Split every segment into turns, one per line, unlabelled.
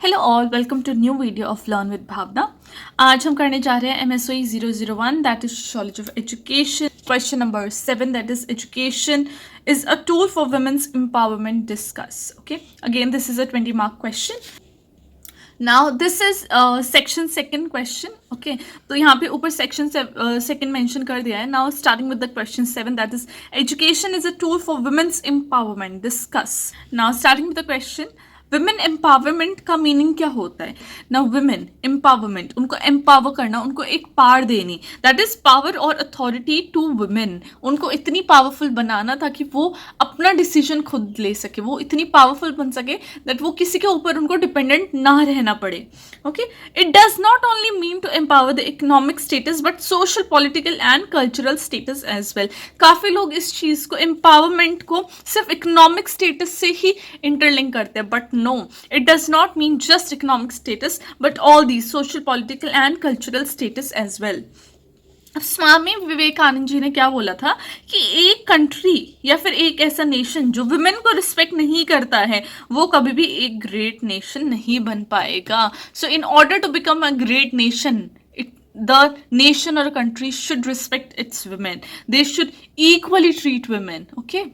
Hello all, welcome to new video of learn with Bhavna. आज हम करने जा रहे हैं MSOE 001 that is sociology of education. Question number 7 that is education is a tool for women's empowerment discuss. Okay, again this is a 20 mark question. Now this is section second question. Okay, तो यहाँ पे ऊपर section second mention कर दिया है। Now starting with the question 7 that is education is a tool for women's empowerment discuss. Now starting with the question, women empowerment का meaning क्या होता है ना? विमेन एम्पावरमेंट, उनको एम्पावर करना, उनको एक पावर देनी, दैट इज पावर और अथॉरिटी टू वुमेन। उनको इतनी पावरफुल बनाना ताकि वो अपना डिसीजन खुद ले सके, वो इतनी पावरफुल बन सके दैट वो किसी के ऊपर उनको डिपेंडेंट ना रहना पड़े। Okay, it does not only mean to empower the economic status but social, political and cultural status as well. काफी लोग इस चीज को, एम्पावरमेंट को सिर्फ इकोनॉमिक स्टेटस से ही इंटरलिंक करते हैं, but no, it does not mean just economic status but all these social, political and cultural status as well. Swami Vivekananda ji ने क्या बोला था कि एक कंट्री या फिर एक ऐसा नेशन जो वुमेन को रिस्पेक्ट नहीं करता है वो कभी भी एक ग्रेट नेशन नहीं बन पाएगा। So in order to become a great nation, the nation or a country should respect its women. They should equally treat women. Okay.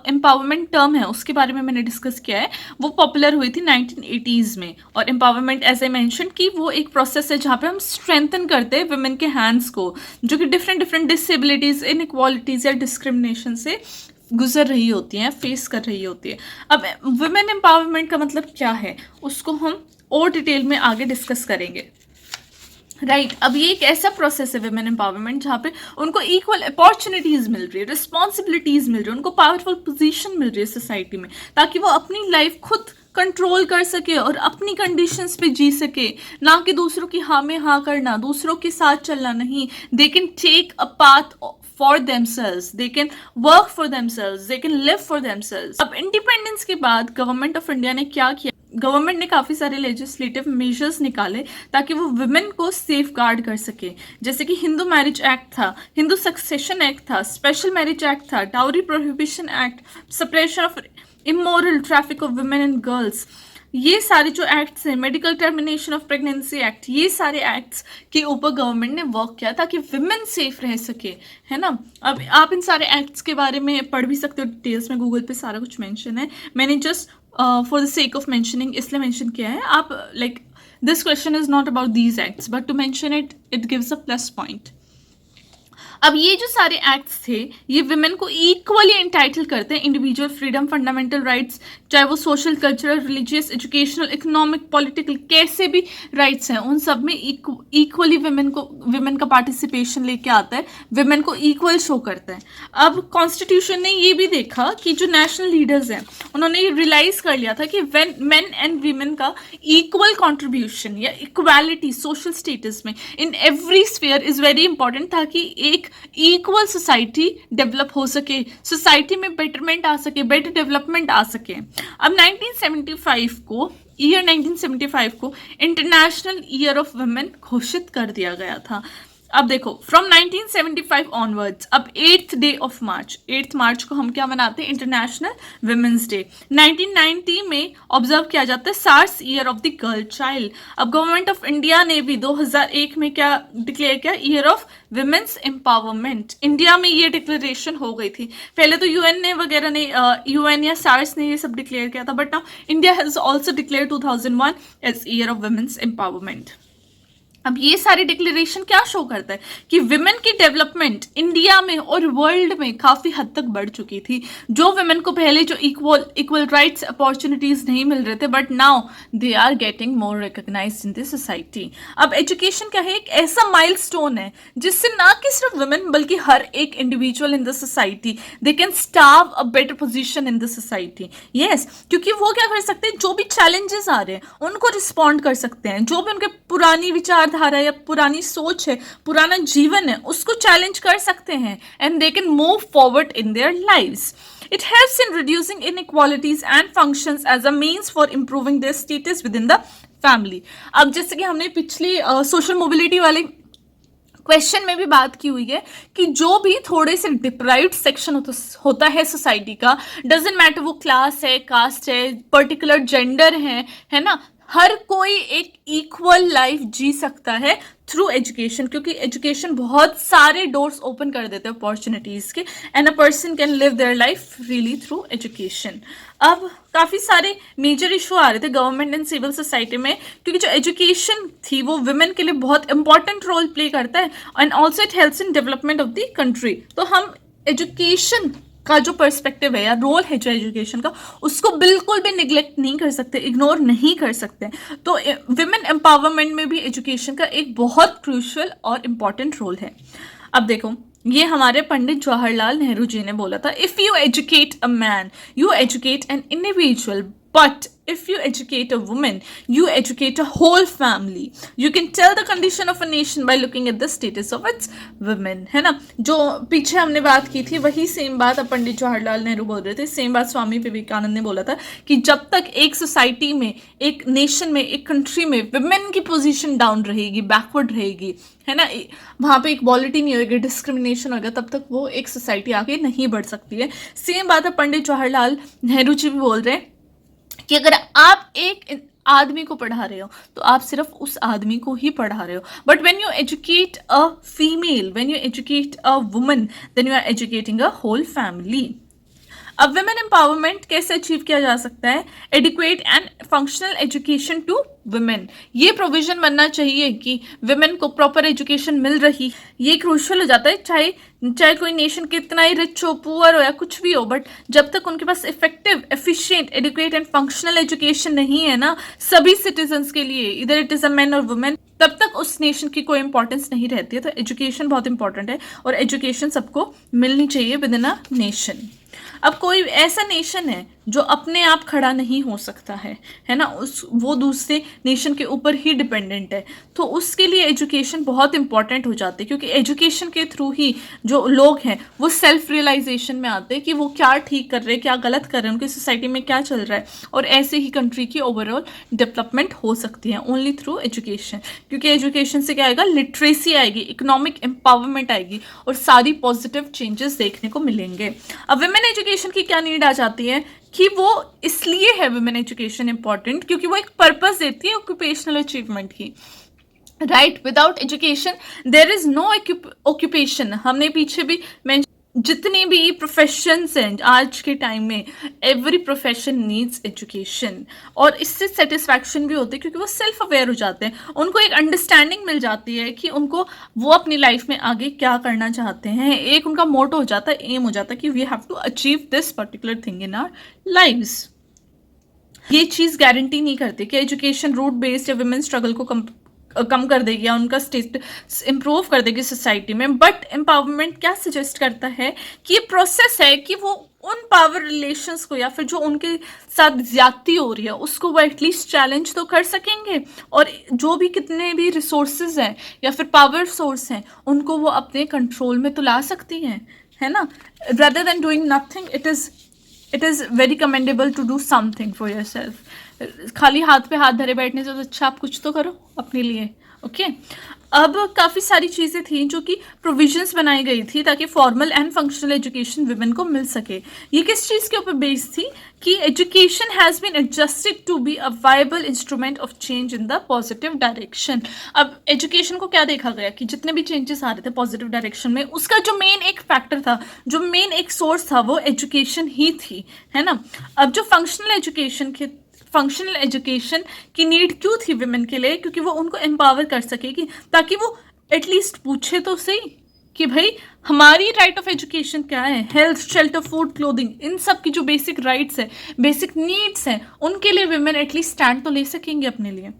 Empowerment term है उसके बारे में मैंने डिस्कस किया है, वो पॉपुलर हुई थी 1980s में। और एम्पावरमेंट एज आई मेंशन कि वो एक प्रोसेस है जहाँ पे हम स्ट्रेंथन करते हैं वुमेन के हैंड्स को, जो कि डिफरेंट डिसेबिलिटीज, इनइक्वालिटीज या डिस्क्रिमिनेशन से गुजर रही होती हैं, फेस कर रही होती है। अब वुमेन एम्पावरमेंट का मतलब क्या है उसको हम और डिटेल में आगे डिस्कस करेंगे। राइट, अब ये एक ऐसा प्रोसेस है वुमेन एम्पावरमेंट जहाँ पे उनको इक्वल अपॉर्चुनिटीज मिल रही है, रिस्पॉन्सिबिलिटीज मिल रही है, उनको पावरफुल पोजीशन मिल रही है सोसाइटी में, ताकि वो अपनी लाइफ खुद कंट्रोल कर सके और अपनी कंडीशंस पे जी सके, ना कि दूसरों की हाँ में हाँ करना, दूसरों के साथ चलना नहीं। They can take a path for themselves, they can work for themselves, they can live for themselves. अब इंडिपेंडेंस के बाद गवर्नमेंट ऑफ इंडिया ने क्या किया? गवर्नमेंट ने काफ़ी सारे लेजिस्लेटिव मेजर्स निकाले ताकि वो वुमेन को सेफ गार्ड कर सके, जैसे कि हिंदू मैरिज एक्ट था, हिंदू सक्सेशन एक्ट था, स्पेशल मैरिज एक्ट था, dowry prohibition act, suppression of immoral traffic of women and girls. ये सारे जो एक्ट्स हैं, medical termination of pregnancy act, ये सारे एक्ट्स के ऊपर गवर्नमेंट ने वर्क किया ताकि वुमेन सेफ रह सके, है ना। अब आप इन सारे एक्ट्स के बारे में पढ़ भी सकते हो डिटेल्स में, गूगल पे सारा कुछ मेंशन है। मैंने just for the sake of mentioning इसलिए मेंशन किया है। आप like this question is not about these acts but to mention it, it gives a plus point. अब ये जो सारे एक्ट्स थे ये वुमेन को इक्वली एंटाइटल करते हैं इंडिविजुअल फ्रीडम, फंडामेंटल राइट्स, चाहे वो social, cultural, religious, educational, economic, political, कैसे भी राइट्स हैं उन सब में इक्वली वुमेन का पार्टिसिपेशन लेके आता है, वुमेन को इक्वल शो करता है। अब कॉन्स्टिट्यूशन ने ये भी देखा कि जो नेशनल लीडर्स हैं उन्होंने रियलाइज कर लिया था कि मेन एंड वीमेन का इक्वल कॉन्ट्रीब्यूशन या इक्वालिटी सोशल स्टेटस में in every sphere is very important, ताकि एक इक्वल सोसाइटी डेवलप हो सके, सोसाइटी में बेटरमेंट आ सके, बेटर डेवलपमेंट आ सके। अब 1975 को इंटरनेशनल ईयर ऑफ वुमेन घोषित कर दिया गया था। अब देखो फ्रॉम 1975 ऑनवर्ड्स, अब 8th मार्च को हम क्या मनाते हैं? International women's day. 1990 में ऑब्जर्व किया जाता है SAARC year of the girl child. अब गवर्नमेंट ऑफ इंडिया ने भी 2001 में क्या डिक्लेयर किया? Year of women's empowerment. India में ये डिक्लेरेशन हो गई थी, पहले तो यूएन या सार्स ने ये सब डिक्लेयर किया था, but now India has also declare 2001 as year of women's empowerment. अब ये सारी डिक्लेरेशन क्या शो करता है कि विमेन की डेवलपमेंट इंडिया में और वर्ल्ड में काफ़ी हद तक बढ़ चुकी थी। जो विमेन को पहले जो इक्वल राइट्स, अपॉर्चुनिटीज नहीं मिल रहे थे, but now they are getting more recognized in this society. अब एजुकेशन क्या है? एक ऐसा माइलस्टोन है जिससे ना कि सिर्फ विमेन बल्कि हर एक individual in the society they can stay a better position in the society. Yes, क्योंकि वो क्या कर सकते हैं? जो भी चैलेंजेस आ रहे हैं उनको रिस्पॉन्ड कर सकते हैं, जो भी उनके पुरानी विचारधारा या पुरानी सोच है, पुराना जीवन है, उसको चैलेंज कर सकते हैं and they can move forward in their lives. It helps in reducing inequalities and functions as a means for improving their status within the family. अब जैसे कि हमने पिछली सोशल मोबिलिटी वाले क्वेश्चन में भी बात की हुई है कि जो भी थोड़े से डिप्राइव्ड सेक्शन होता है सोसाइटी का, डजेंट मैटर वो क्लास है, कास्ट है, पर्टिकुलर जेंडर है ना, हर कोई एक इक्वल लाइफ जी सकता है थ्रू एजुकेशन, क्योंकि एजुकेशन बहुत सारे डोर्स ओपन कर देते हैं अपॉर्चुनिटीज के, and a person can live their life freely through education. अब काफी सारे मेजर इशू आ रहे थे गवर्नमेंट एंड सिविल सोसाइटी में, क्योंकि जो एजुकेशन थी वो वुमेन के लिए बहुत इंपॉर्टेंट रोल प्ले करता है, and also it helps in development of the country. तो हम एजुकेशन का जो पर्सपेक्टिव है या रोल है जो एजुकेशन का, उसको बिल्कुल भी निग्लेक्ट नहीं कर सकते, इग्नोर नहीं कर सकते। तो विमेन एम्पावरमेंट में भी एजुकेशन का एक बहुत क्रूशियल और इम्पॉर्टेंट रोल है। अब देखो, ये हमारे पंडित जवाहरलाल नेहरू जी ने बोला था, if you educate a man you educate an individual, but if you educate a woman you educate a whole family. You can tell the condition of a nation by looking at the status of its women, है ना। जो पीछे हमने बात की थी वही same बात अब पंडित जवाहरलाल नेहरू बोल रहे थे, सेम बात स्वामी विवेकानंद ने बोला था कि जब तक एक सोसाइटी में, एक नेशन में, एक कंट्री में विमेन की पोजीशन डाउन रहेगी, बैकवर्ड रहेगी, है ना, वहाँ पे इक्वालिटी नहीं होगी, डिस्क्रिमिनेशन होगा, तब तक वो एक सोसाइटी आगे नहीं बढ़ सकती है। सेम बात है पंडित जवाहरलाल नेहरू जी भी बोल रहे हैं कि अगर आप एक आदमी को पढ़ा रहे हो तो आप सिर्फ उस आदमी को ही पढ़ा रहे हो, but when you educate a female, when you educate a woman, then you are educating a whole family. अब विमेन एम्पावरमेंट कैसे अचीव किया जा सकता है? Adequate and functional education to women, ये प्रोविजन बनना चाहिए कि विमेन को प्रॉपर एजुकेशन मिल रही, ये क्रूशियल हो जाता है, चाहे कोई नेशन कितना ही रिच हो, पुअर हो या कुछ भी हो, बट जब तक उनके पास effective, efficient, educate and functional education नहीं है ना सभी सिटीजन्स के लिए, इधर इट इज अ मैन और वुमेन, तब तक उस नेशन की कोई इंपॉर्टेंस नहीं रहती है। तो एजुकेशन बहुत इंपॉर्टेंट है और एजुकेशन सबको मिलनी चाहिए विद इन अ नेशन। अब कोई ऐसा नेशन है जो अपने आप खड़ा नहीं हो सकता है ना, वो दूसरे नेशन के ऊपर ही डिपेंडेंट है, तो उसके लिए एजुकेशन बहुत इंपॉर्टेंट हो जाती है, क्योंकि एजुकेशन के थ्रू ही जो लोग हैं वो सेल्फ रियलाइजेशन में आते हैं कि वो क्या ठीक कर रहे हैं, क्या गलत कर रहे हैं, उनकी सोसाइटी में क्या चल रहा है, और ऐसे ही कंट्री की ओवरऑल डेवलपमेंट हो सकती है ओनली थ्रू एजुकेशन। क्योंकि एजुकेशन से क्या आएगा? लिटरेसी आएगी, इकोनॉमिक एम्पावरमेंट आएगी और सारी पॉजिटिव चेंजेस देखने को मिलेंगे। अब विमेन एजुकेशन की क्या नीड आ जाती है कि वो इसलिए है विमेन एजुकेशन इंपॉर्टेंट क्योंकि वो एक पर्पस देती है ऑक्यूपेशनल अचीवमेंट की, right. Without education there is no occupation. हमने पीछे भी जितने भी प्रोफेशंस हैं आज के टाइम में, एवरी प्रोफेशन नीड्स एजुकेशन, और इससे सेटिस्फैक्शन भी होती है क्योंकि वो सेल्फ अवेयर हो जाते हैं, उनको एक अंडरस्टैंडिंग मिल जाती है कि उनको वो अपनी लाइफ में आगे क्या करना चाहते हैं, एक उनका मोटो हो जाता है, एम हो जाता है कि we have to achieve this particular thing in our lives. ये चीज़ गारंटी नहीं करती कि एजुकेशन रूट बेस्ड या वुमेन स्ट्रगल को कम कर देगी या उनका स्टेटस इंप्रूव कर देगी सोसाइटी में, बट एम्पावरमेंट क्या सजेस्ट करता है कि ये प्रोसेस है कि वो उन पावर रिलेशंस को या फिर जो उनके साथ ज्यादती हो रही है उसको वो एटलीस्ट चैलेंज तो कर सकेंगे, और जो भी कितने भी रिसोर्सेज हैं या फिर पावर सोर्स हैं उनको वो अपने कंट्रोल में तो ला सकती हैं, है ना। rather than doing nothing, it is very commendable to do something for yourself. खाली हाथ पे हाथ धरे बैठने से तो अच्छा आप कुछ तो करो अपने लिए, ओके। अब काफ़ी सारी चीज़ें थी जो कि प्रोविजंस बनाई गई थी ताकि formal and functional education women को मिल सके। ये किस चीज़ के ऊपर बेस्ड थी कि education has been adjusted to be a viable instrument of change in the positive direction. अब एजुकेशन को क्या देखा गया कि जितने भी चेंजेस आ रहे थे पॉजिटिव डायरेक्शन में, उसका जो मेन एक फैक्टर था, जो मेन एक सोर्स था, वो एजुकेशन ही थी, है ना। अब जो फंक्शनल एजुकेशन की नीड क्यों थी विमेन के लिए? क्योंकि वो उनको एम्पावर कर सकेगी, ताकि वो एटलीस्ट पूछे तो सही कि भाई हमारी राइट ऑफ एजुकेशन क्या है, हेल्थ, शेल्टर, फूड, क्लोथिंग, इन सब की जो बेसिक राइट्स है, बेसिक नीड्स हैं, उनके लिए विमेन एटलीस्ट स्टैंड तो ले सकेंगे अपने लिए।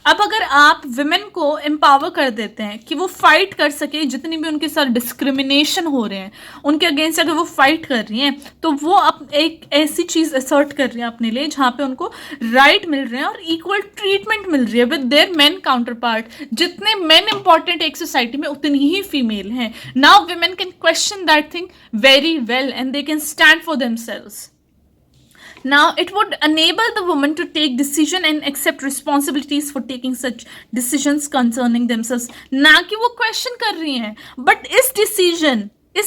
अब अगर आप विमेन को एम्पावर कर देते हैं कि वो फाइट कर सके, जितनी भी उनके साथ डिस्क्रिमिनेशन हो रहे हैं उनके अगेंस्ट अगर वो फाइट कर रही हैं, तो वो एक ऐसी चीज़ असर्ट कर रही है अपने लिए जहाँ पे उनको राइट मिल रहे हैं और इक्वल ट्रीटमेंट मिल रही है with their main counter part. जितने मेन इंपॉर्टेंट एक सोसाइटी में उतनी ही फीमेल हैं। Now women can question that thing very well and they can stand for themselves. Now, it would enable the woman to take decision and accept responsibilities for taking such decisions concerning themselves. ना कि वो question कर रही हैं, but इस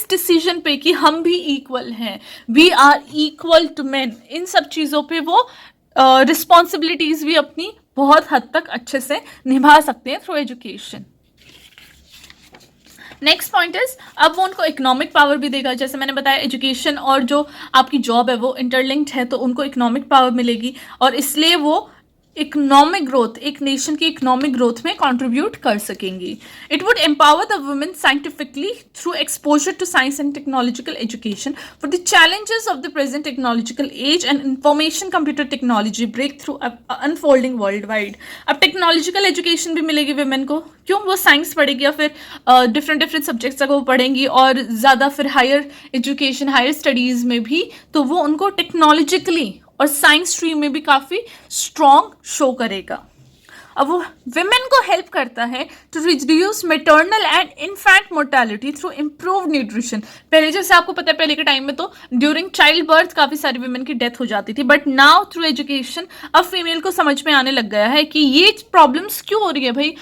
decision पे कि हम भी इक्वल हैं, we are equal to man, इन सब चीज़ों पे वो रिस्पॉन्सिबिलिटीज भी अपनी बहुत हद तक अच्छे से निभा सकते हैं through education. Next point is, अब वो उनको इकोनॉमिक पावर भी देगा। जैसे मैंने बताया एजुकेशन और जो आपकी जॉब है वो इंटरलिंक्ड है, तो उनको इकोनॉमिक पावर मिलेगी और इसलिए वो इकोनॉमिक ग्रोथ, एक नेशन की इकोनॉमिक ग्रोथ में कंट्रीब्यूट कर सकेंगी। It would empower the women scientifically through exposure to science and technological education for the challenges of the present technological age and information computer technology breakthrough unfolding worldwide. अब technological education भी मिलेगी women को, क्यों? वो science पढ़ेगी या फिर different स्ब्जेक्ट्स तक वो पढ़ेंगी और ज़्यादा फिर हायर एजुकेशन, हायर स्टडीज़ में भी, तो वो उनको टेक्नोलॉजिकली और साइंस स्ट्रीम में भी काफ़ी स्ट्रॉन्ग शो करेगा। अब वो विमेन को हेल्प करता है to reduce maternal and infant mortality through improve nutrition. पहले जैसे आपको पता है, पहले के टाइम में तो ड्यूरिंग चाइल्ड बर्थ काफ़ी सारी विमेन की डेथ हो जाती थी, बट नाउ थ्रू एजुकेशन अब फीमेल को समझ में आने लग गया है कि ये प्रॉब्लम्स क्यों हो रही है भाई।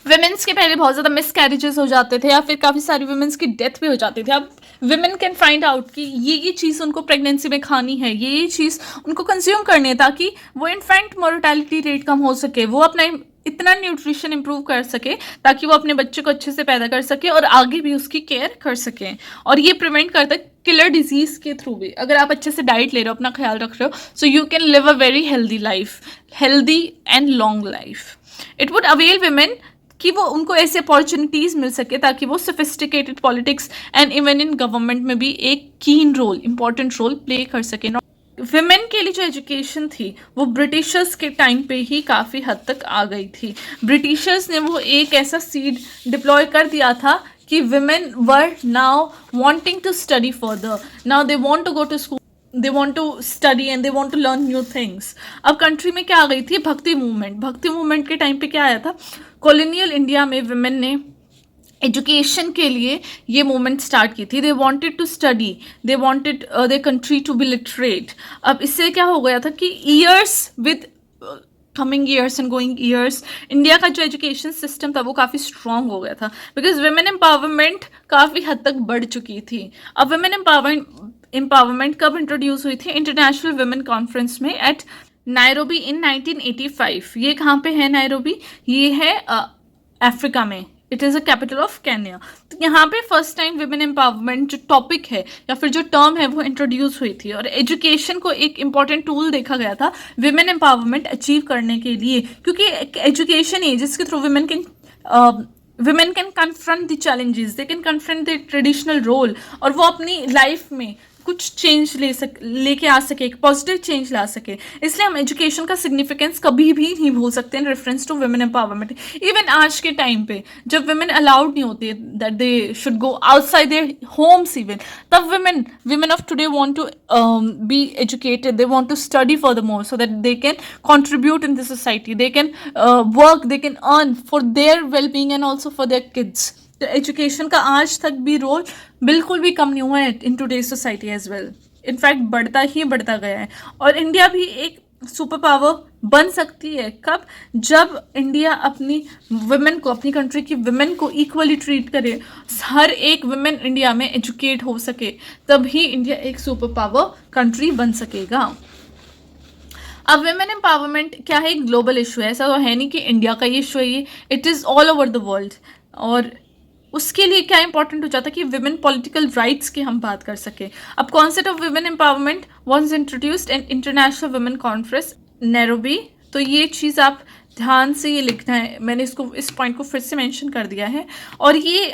विमेंस के पहले बहुत ज़्यादा मिस कैरेजेस हो जाते थे या फिर काफ़ी सारी विमेंस की डेथ भी हो जाती थी। अब विमेन कैन फाइंड आउट कि ये चीज़ उनको प्रेगनेंसी में खानी है, ये चीज़ उनको कंज्यूम करनी है, ताकि वो इन्फेंट मोर्टेलिटी रेट कम हो सके, वो अपना इतना न्यूट्रिशन इंप्रूव कर सके ताकि वो अपने बच्चे को अच्छे से पैदा कर सके और आगे भी उसकी केयर कर सके। और ये प्रिवेंट करता है किलर डिजीज़ के थ्रू भी। अगर आप अच्छे से डाइट ले रहे हो, अपना ख्याल रख रहे हो, so you can live a very healthy life, healthy and long life. It would avail women कि वो उनको ऐसे अपॉर्चुनिटीज़ मिल सके ताकि वो sophisticated politics and even in government में भी एक कीन रोल, इंपॉर्टेंट रोल प्ले कर सके। विमेन के लिए जो एजुकेशन थी वो ब्रिटिशर्स के टाइम पे ही काफ़ी हद तक आ गई थी। ब्रिटिशर्स ने वो एक ऐसा सीड डिप्लॉय कर दिया था कि women were now wanting to study further, now they want to go to school, they want to study and they want to learn new things। अब कंट्री में क्या आ गई थी? भक्ति मूवमेंट। भक्ति मूवमेंट के टाइम पे क्या आया था? कॉलोनियल इंडिया में विमेन ने एजुकेशन के लिए ये मूवमेंट स्टार्ट की थी। They wanted to study, they wanted their country to be literate. अब इससे क्या हो गया था कि years with coming years and going years India का जो एजुकेशन सिस्टम था वो काफ़ी स्ट्रॉन्ग हो गया था, बिकॉज वुमेन एम्पावरमेंट काफ़ी हद तक बढ़ चुकी थी। अब वुमेन एम्पावरमेंट कब इंट्रोड्यूस हुई थी? इंटरनेशनल वुमेन कॉन्फ्रेंस में एट नायरोबी इन 1985। ये कहाँ पे है नायरोबी? ये है अफ्रीका में। It is a capital of Kenya. तो यहाँ पे फर्स्ट टाइम वुमेन एम्पावरमेंट जो टॉपिक है या फिर जो टर्म है वो इंट्रोड्यूस हुई थी और एजुकेशन को एक इम्पॉर्टेंट टूल देखा गया था वुमेन एम्पावरमेंट अचीव करने के लिए, क्योंकि एक ही जिसके through women can confront the challenges, they can confront their traditional role और वो अपनी लाइफ में कुछ चेंज लेके आ सके, एक पॉजिटिव चेंज ला सके। इसलिए हम एजुकेशन का सिग्निफिकेंस कभी भी नहीं भूल सकते in reference to women empowerment. Even आज के टाइम पे जब वुमेन अलाउड नहीं होती that they should go outside their homes even, तब women of today want to be educated, they want to study furthermore so that they can contribute in the society, they can work, they can earn for their well-being and also for their kids। तो education का आज तक भी role बिल्कुल भी कम नहीं हुआ है in today's society as well, in fact बढ़ता गया है। और इंडिया भी एक सुपर पावर बन सकती है कब? जब इंडिया अपनी वुमेन को, अपनी कंट्री की वुमेन को इक्वली ट्रीट करे, हर एक वुमेन इंडिया में एजुकेट हो सके, तभी इंडिया एक सुपर पावर कंट्री बन सकेगा। अब वुमेन एम्पावरमेंट क्या है? एक ग्लोबल इशू है, ऐसा तो है नहीं कि इंडिया का ये इशू है, ये it is all over the world. और उसके लिए क्या इंपॉर्टेंट हो जाता है कि विमेन पॉलिटिकल राइट्स की हम बात कर सकें। अब concept of women empowerment was introduced in international women conference Nairobi. तो ये चीज़ आप ध्यान से ये लिखना है, मैंने इस पॉइंट को फिर से मेंशन कर दिया है। और ये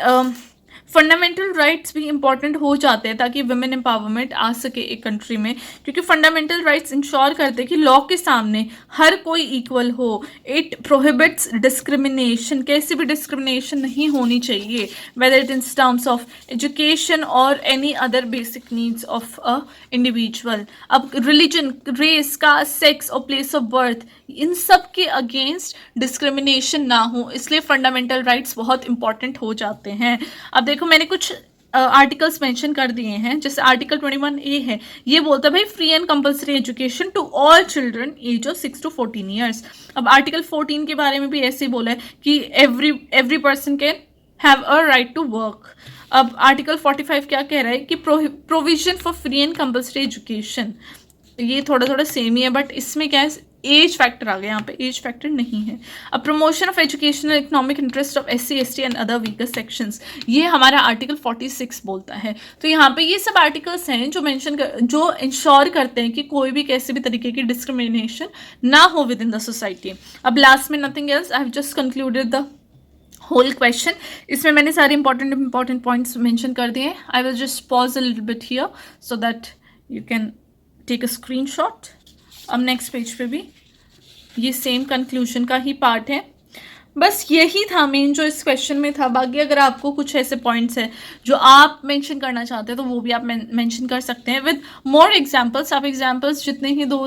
फंडामेंटल राइट्स भी इंपॉर्टेंट हो जाते हैं ताकि वुमेन एम्पावरमेंट आ सके एक कंट्री में, क्योंकि फंडामेंटल राइट्स इंश्योर करते हैं कि लॉ के सामने हर कोई इक्वल हो। इट प्रोहिबिट्स डिस्क्रिमिनेशन, कैसी भी डिस्क्रिमिनेशन नहीं होनी चाहिए, whether it in terms of education और any other basic needs of a individual. अब रिलीजन, रेस, कास्ट, सेक्स और प्लेस ऑफ बर्थ, इन सब के अगेंस्ट डिस्क्रिमिनेशन ना हो, इसलिए फंडामेंटल राइट्स बहुत इंपॉर्टेंट हो जाते हैं। अब देखो मैंने कुछ आर्टिकल्स मेंशन कर दिए हैं, जैसे आर्टिकल 21A है, ये बोलता है भाई free and compulsory education to all children age of 6 to 14 years. अब आर्टिकल 14 के बारे में भी ऐसे ही बोला है कि every person can have a right to work. अब आर्टिकल 45 क्या कह रहा है कि provision for free and compulsory education ये थोड़ा थोड़ा सेम ही है, बट इसमें क्या है, एज फैक्टर आ गया, यहाँ पे एज फैक्टर नहीं है। अ promotion of educational economic interest of SC ST and other weaker sections, ये हमारा आर्टिकल 46 बोलता है। तो यहाँ पे ये सब आर्टिकल्स हैं जो जो इंश्योर करते हैं कि कोई भी कैसे भी तरीके की डिस्क्रिमिनेशन ना हो विद इन द सोसाइटी। अब लास्ट में nothing else, I have just concluded the whole question. इसमें मैंने सारे इंपॉर्टेंट पॉइंट्स मेंशन कर दिए हैं। I will just pause a little bit here so that you can take a screenshot. अब next page पे भी ये सेम कंक्लूजन का ही पार्ट है। बस यही था मेन जो इस क्वेश्चन में था। बाकी अगर आपको कुछ ऐसे पॉइंट्स हैं जो आप मेंशन करना चाहते हैं तो वो भी आप मेंशन कर सकते हैं विद मोर एग्जांपल्स। आप एग्जांपल्स जितने ही दो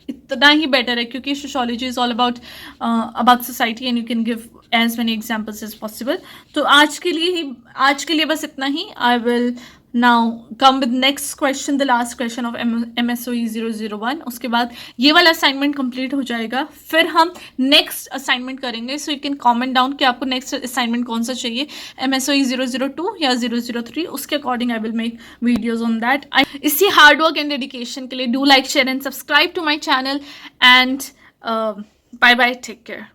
इतना ही बेटर है, क्योंकि sociology is all about society and you can give as many examples as possible. तो आज के लिए बस इतना ही। I will now come with next question, the last question of MSOE 001। उसके बाद ये वाला असाइनमेंट कंप्लीट हो जाएगा, फिर हम नेक्स्ट असाइनमेंट करेंगे। So you can comment down कि आपको नेक्स्ट असाइनमेंट कौन सा चाहिए, MSOE 002 या 003। उसके according I will make videos on that. इसी हार्ड वर्क एंड डेडिकेशन के लिए do like, share and subscribe to my channel and bye bye, take care.